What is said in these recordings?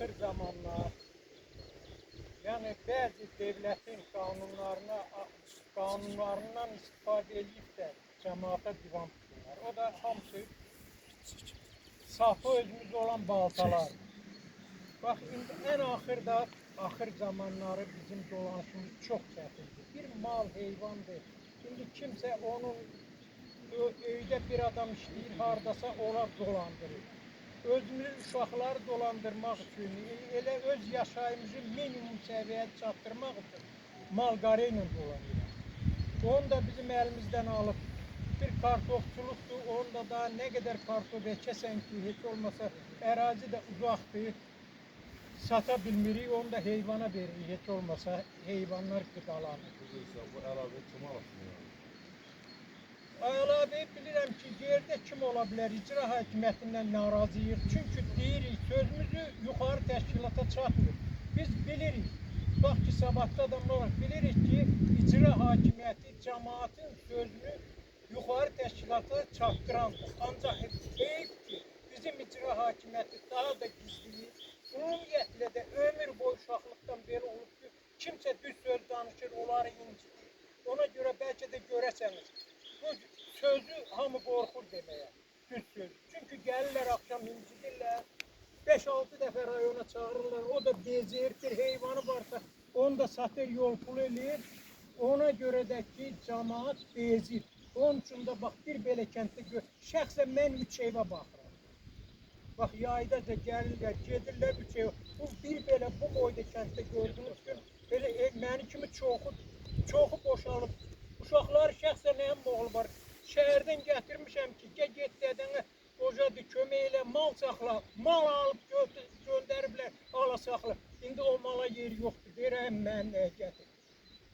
axır zamanlar, yəni bəzi devlətin qanunlarından istifadə edib də cəmaata divan tuturlar. O da hamısı safı özümüz olan baltalar. Bax, indi ən axır zamanları bizim dolanışımız çox çətindir. Bir mal, heyvandır. Şimdi kimsə onun öydə bir adam işləyir, hardasa ona dolandırır. Özümüzün uşaqları dolandırmaq üçün, elə öz yaşayımızı minimum səviyyəyə çatdırmaq üçün mal-qarı ilə dolanırlar. Onu da bizim əlimizdən alıb bir kartofçuluqdur, onda da nə qədər kartof əkəsən ki, heç olmasa ərazi də uzaqdır, sata bilmirik, onu da heyvana veririk, heç olmasa heyvanlar qıdalanır. Bu ərazi kim alır? Əlavə bilirəm ki, yerdə kim ola bilər, icra hakimiyyətindən narazıyıq. Çünki deyirik, sözümüzü yuxarı təşkilata çatmır. Biz bilirik, bax ki, sabahlı adamlar olarak bilirik ki, icra hakimiyyəti cəmaatın sözünü yuxarı təşkilata çatdırandır. Ancaq heyif ki, bizim icra hakimiyyəti daha da gizliyir. Ümumiyyətlə də ömür boyu uşaqlıqdan beri olub ki, kimsə düz söz danışır, onları incidir. Ona görə bəlkə də görəsəniz, bu sözü hamı qorxur deməyə, düz söz. Çünki gəlirlər, axşam incidirlər, 5-6 dəfə rayona çağırırlar, o da bezir, bir heyvanı varsa, onu da satır, yol pul eləyir. Ona görə də ki, cəmaat bezir. Onun üçün də bax, bir belə kənddə şəxsən mən 3 evə baxıram. Bax, yayda da gəlirlər, gedirlər 3 evə. Bu bir belə, bu boyda kənddə gördüyünüz gün, belə məni kimi çoxu boşalıb. Uşaqlar şəxsən nəyəm oğlu var. Şəhərdən gətirmişəm ki, get dədənə qocadır, kömək elə, mal saxla. Mal alıb göndəriblər, ala saxla. İndi o mala yer yoxdur, deyirəm mən nəyə gətir.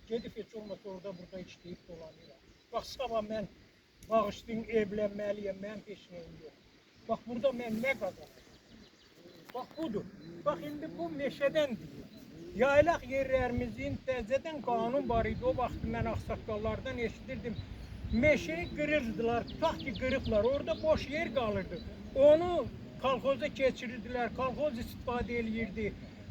Gedib heç olmasa orada burada işləyib dolanıram. Bax, sabah mən bağışlayın, evlənməliyəm, mən heç nəyim yox. Bax, burada mən nə qazanırım? Bax, budur. Bax, indi bu meşədən deyir. Yaylaq yerlərimizin təzədən qanun var idi. O vaxt mən ağsaqqallardan eşidirdim. Meşəni qırırdılar, tutaq ki qırıqlar, orada boş yer qalırdı. Onu kolxoza keçirirdilər, kolxoz istifadə eləyirdi.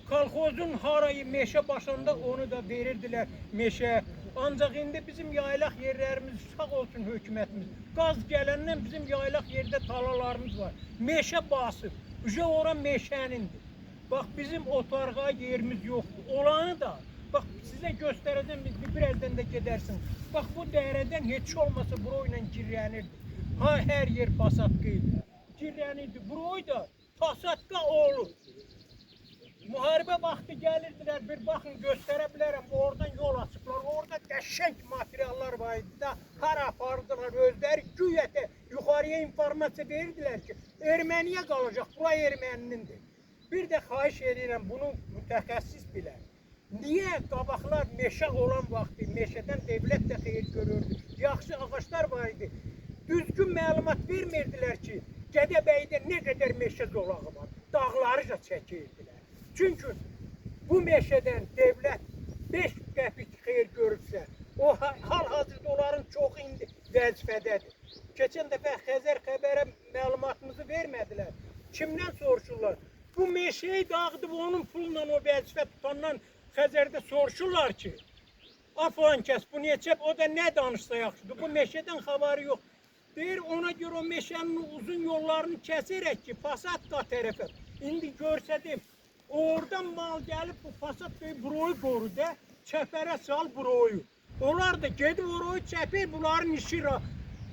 Kolxozun harayı meşə başında onu da verirdilər meşə. Ancaq indi bizim yaylaq yerlərimiz, sağ olsun hökumətimiz, qaz gələndən bizim yaylaq yerdə talalarımız var. Meşə basıb, ora meşənindir. Bax, bizim otarğa yerimiz yoxdur. Olanı da, bax, sizə göstərəcəm, birazdan da gedərsin. Bax, bu dərədən heç olmasa bura ilə girənirdi. Hər yer pasatka idi. Girənirdi, bura da pasatka olur. Müharibə vaxtı gəlirdilər, bir baxın göstərə bilərəm, oradan yol açıblar, orada qəşəng materiallar var idi da, hara apardılar özləri, güyətə yuxarıya informasiya verirdilər ki, erməniyə qalacaq, bura erməninindir. Bir də xahiş edirəm, bunu mütəxəssis bilər. Niyə qabaqlar meşə olan vaxtı, meşədən devlət də xeyir görürdü, yaxşı ağaçlar var idi, düzgün məlumat vermirdilər ki, Gədəbəydə nə qədər meşə zolağı var, dağları da çəkirdilər. Çünki bu meşədən devlət 5 qəpik xeyir görürsə, o hal-hazırda onların çoxu indi vəzifədədir. Keçən dəfə Xəzər xəbərə məlumatımızı vermədilər. Kimdən soruşurlar? Bu meşəyi dağıdıb onun pulla o vəzifə tutandan Xəzərdə soruşurlar ki, falan kəs bu neçə, o da nə danışsa yaxşıdır, bu meşədən xəbəri yox. Deyir, ona görə o meşənin uzun yollarını kəsirək ki, Pasatka tərəfə. İndi görsədim, oradan mal gəlib bu Pasatkayı buroyu qorudu, çəpərə sal buroyu. Onlar da gedib buroyu çəpir, bunların işi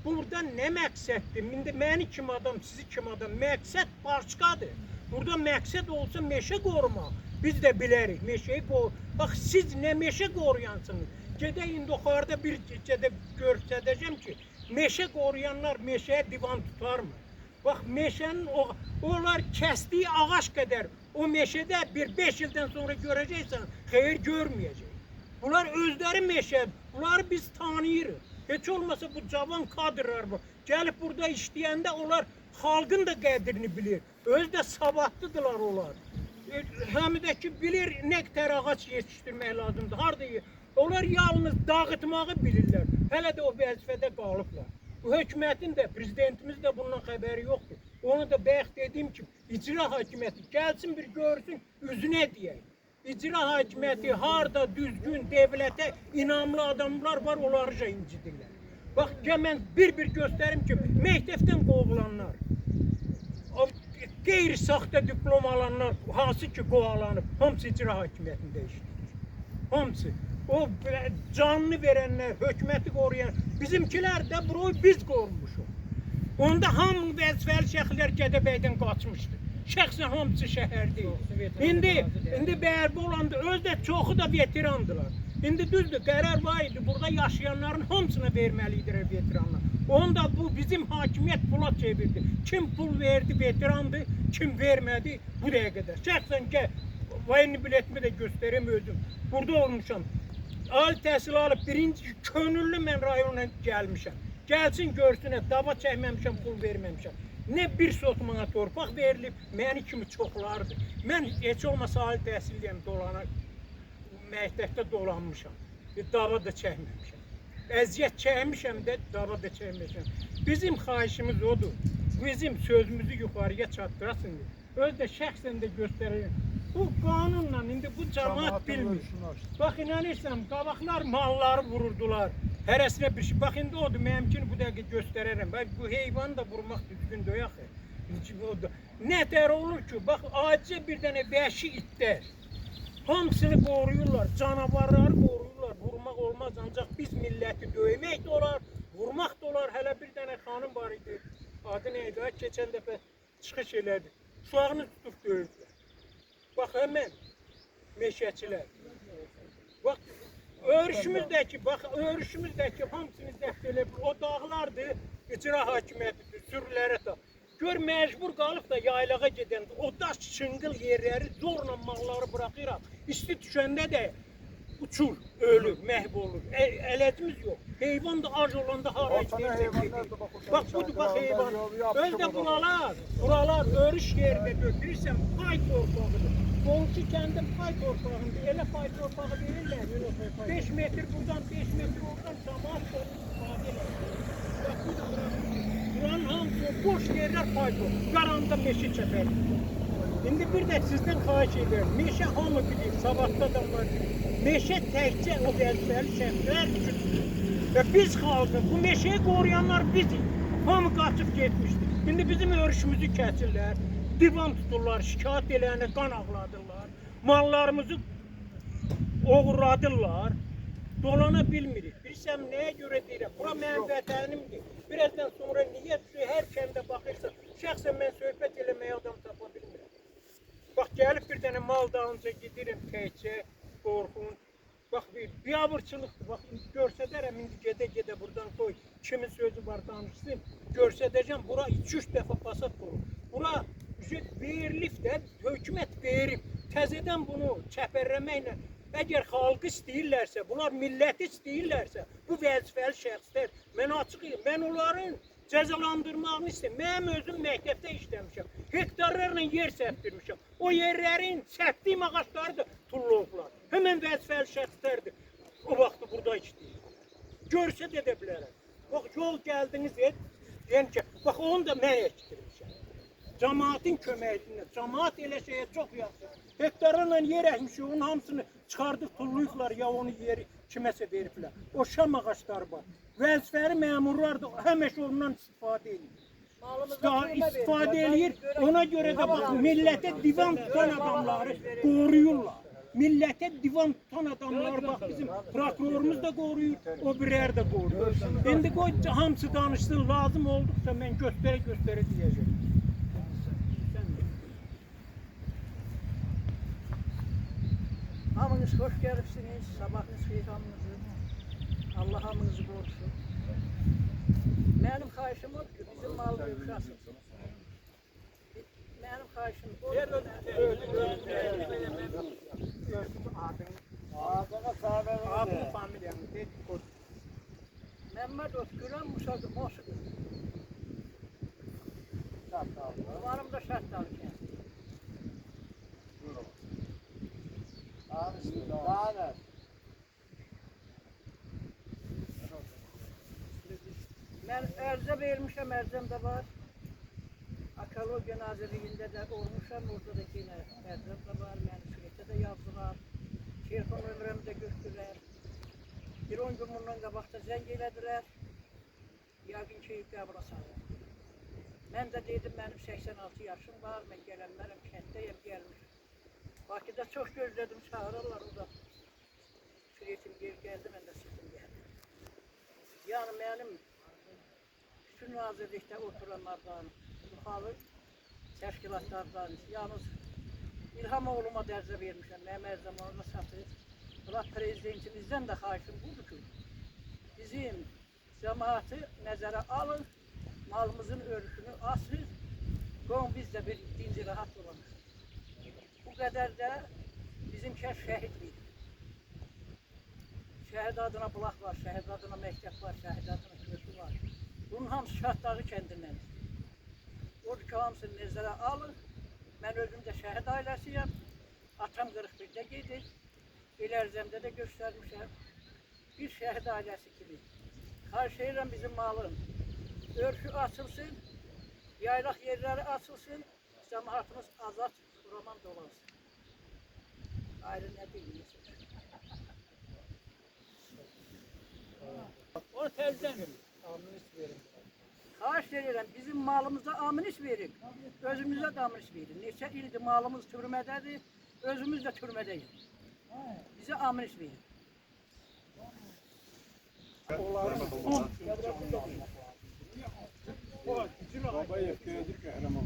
burada nə məqsəddir? İndi məni kim adam, sizi kim adam, məqsəd başqadır. Burada məqsəd olsa meşə qorumaq, biz də bilərik, meşəyi qorumaq. Bax, siz nə meşə qoruyansınız? Gedək indi oxarda bir gecədə göstərəcəm ki, meşə qoruyanlar meşəyə divan tutarmı? Bax, meşənin onlar kəsdiyi ağaç qədər o meşədə bir 5 ildən sonra görəcəksən, xeyir görməyəcək. Bunlar özləri meşə, bunları biz tanıyırıq. Heç olmasa bu cavan kadrlar var. Gəlib burada işləyəndə onlar xalqın da qədrini bilir. Öz də savadlıdırlar onlar. Həm də ki, bilir nə qədər ağac yetişdirmək lazımdır. Harada onlar yalnız dağıtmağı bilirlər. Hələ də o vəzifədə qalıblar. Bu hökumətin də, prezidentimiz də bundan xəbəri yoxdur. Onu da bayaq dediyim ki, icra hakimiyyəti gəlsin bir görsün, üzünə deyək. İcra hakimiyyəti harda düzgün devlətə inamlı adamlar var, onları incidirlər. Bax, mən bir göstərim ki, məktəbdən qovulanlar, qeyri-saxta diplom alanlar, hansı ki qovalanıb, hamısı icra hakimiyyətində işləyir. Hamısı. O canını verənlər, hökuməti qoruyan, bizimkilər də burayı biz qorumuşuq. Onda hamı vəzifəli şəxslər Gədəbəydən qaçmışdı. Şəxsən hamısı şəhərdəyik. İndi bərbi olanda özdə çoxu da veterandılar. İndi düzdür, qərar var idi, burada yaşayanların hamısına verməlidir veteranlar. Onda bu bizim hakimiyyət pula çevirdi. Kim pul verdi veterandır, kim vermədi bu dəqiqədə. Şəxsən ki, vayni biletimi də göstərəm özüm. Burada olmuşam. Ali təhsil alıb birinci könüllü mən rayona gəlmişəm. Gəlsin görsün, dava çəkməmişəm, pul verməmişəm. Ne bir sot mana torpaq verilib, məni kimi çoxlardır. Mən heç olmasa ali təhsilliyəm, məktəbdə dolanmışam. Dava da çəkməmişəm. Əziyyət çəkmişəm də, dava da çəkməmişəm. Bizim xahişimiz odur. Bizim sözümüzü yuxarıya çatdırasın. Özdə şəxsən də göstərir. Bu qanunla indi bu cəmaat bilmir. Bax, inanırsam, qabaqlar malları vururdular. Hərəsinə bir şey. Bax, indi odur, mənimkini bu dəqiqə göstərərəm. Bu heyvanı da vurmaq düzgün döyək. Nətər olur ki, bax, acı bir dənə vəhşi itlər. Hamısını qoruyurlar, canavarları qoruyurlar. Vurmaq olmaz, ancaq biz milləti döymək də olar, vurmaq da olar. Hələ bir dənə xanım var idi. Adı neydi? Keçən dəfə çıxış elədi. Uşağını tutub döyürdülər. Bax, həmən meşəçilər. Bax, örüşümüzdəki hamısını dəft elə bilir. O dağlardır, icra hakimiyyətidir, sürülərə da. Gör, məcbur qalıb da yaylağa gedəndə, o daş çıngıl yerləri zorla malları bırakıraq. İsti düşəndə də uçur, ölür, məhv olur. Ələcimiz yox. Heyvan da ac olanda hara istəyirsə gedir. Bax, budur, bax heyvan. Özdə buralar örüş yerində götürürsən, pay torpağıdır. Qonşu kəndim pay torpağındır. Elə pay torpağı verirlər. 5 metr buradan, 5 metr oradan cəmaat istifadə edir. Bax, budur, buranın hamısı boş yerlər pay torpağı. Qaranda meşə çəpəlir. İndi bir də sizdən xahiş edirəm. Meşə hamı bilir, savadlı adamlar bilir. Meşə təkcə o vəzifəli şəxslər üçündür. Və biz xalqın, bu meşəyi qoruyanlar bizik. Hamı qaçıb getmişdir. İndi bizim örüşümüzü kəsirlər. Divan tuturlar, şikayət eləyənə qan ağladırlar, mallarımızı oğurladırlar, dolana bilmirik. Bilsəm nəyə görə deyirəm, bura mənim vətənimdir. Birazdan sonra niyə hər kəndə baxırsan, şəxsən mən söhbət eləməyə adam tapa bilmirəm. Bax, gəlib bir dənə mal dalınca gidirim təkcə, qorxun. Bax, biabırçılıqdır, bax, görsədərəm, indi gedə buradan qoy, kimin sözü var danışsın, görsədəcəm, bura 2-3 dəfə pasat qurur. Bura verilib də, hökumət verib, təzədən bunu çəpərləməklə, əgər xalqı istəyirlərsə, bunlar milləti istəyirlərsə, bu vəzifəli şəxslər, mən açıqıyım, mən onların cəzalandırmağını istəyim. Mənim özüm məktəbdə işləmişəm, hektarlarla yer səpdirmişəm. O yerlərin səpdiyim ağaçları da tullovlar. Həmən vəzifəli şəxslərdir, o vaxtı burada işləyir. Görsə də edə bilərəm. Bax, yol gəldiniz, deyəm ki, bax, onu da mən əkdirmişəm. Cəmaatın köməkliyindən, cəmaat elə şeyə çox yaxşı. Hektarlarla yer əkmişik, onun hamısını çıxardıb tulluyublar, ya onu yeri kiməsə veriblər. O şam ağaçları var. Vəzifəli məmurlar da həmişə ondan istifadə edir. İstifadə edir, ona görə də bax, millətə divan tutan adamları qoruyurlar. Millətə divan tutan adamları, bax, bizim prokurorumuz da qoruyur, o birər də qoruyur. İndi qoy, hamısı danışsın, lazım olduqsa mən göstərə deyəcəm. Hamınız hoş gəlibsiniz, sabahınız xeyir hamınızı. Allah hamınızı qorusun. Mənim xahişim odur ki, bizim malı yıxasın. Mənim xahişim odur ki, adını familiyanı dedik. Məmməd Özgürən Musadı Mosudur. Umarım da şərtlər ki. Mən ərzə vermişəm, ərzəm də var. Ekologiya Nazirliyində də olmuşam, orada da yine Bərdəm də var, məni sürekli də yazdılar. Telefon nömrəmi də götürdülər. Bir 10 gün bundan qabaq da zəng elədilər. Yəqin ki, qəbula salır. Mən də dedim, mənim 86 yaşım var, mən gələnlərəm, kənddəyəm, gəlmişim. Bakıda çox gözlədim, çağırırlar, o da süretim gəldi, mən də sizin gəldim. Yəni mənim bütün nazirlikdə oturanlardan, yuxarı təşkilatlardan, yalnız İlham oğluma dərcə vermişəm, mənim hər zamanında satır. Allah prezidentimizdən də xahişim budur ki, bizim cəmaatı nəzərə alın, malımızın örüşünü asır, qoyun biz də bir dinci rahat olalım. Bu qədər də bizim kəş şəhid verir. Şəhid adına bulaq var, şəhid adına məktəb var, şəhid adına köprü var. Bunun hamısı Şahdağı kəndindəndir. Odur ki, hamısını nəzərə alın. Mən özüm də şəhid ailəsiyəm. Atam 41-də gedir. İlərzəmdə də göstərmişəm. Bir şəhid ailəsi kimi. Xahiş edirəm bizim malın örfü açılsın, yaylaq yerləri açılsın, cəmaatımız azad, roman dolansın. Ayrı nə deyirsiniz? O təzdən aminis verin. Xahiş edirəm, bizim malımıza aminis verin, özümüzə də aminis verin. Neçə ildir malımız türmədədir, özümüz də türmədəyik. Bizə aminis verin. Babayı gördük kahraman.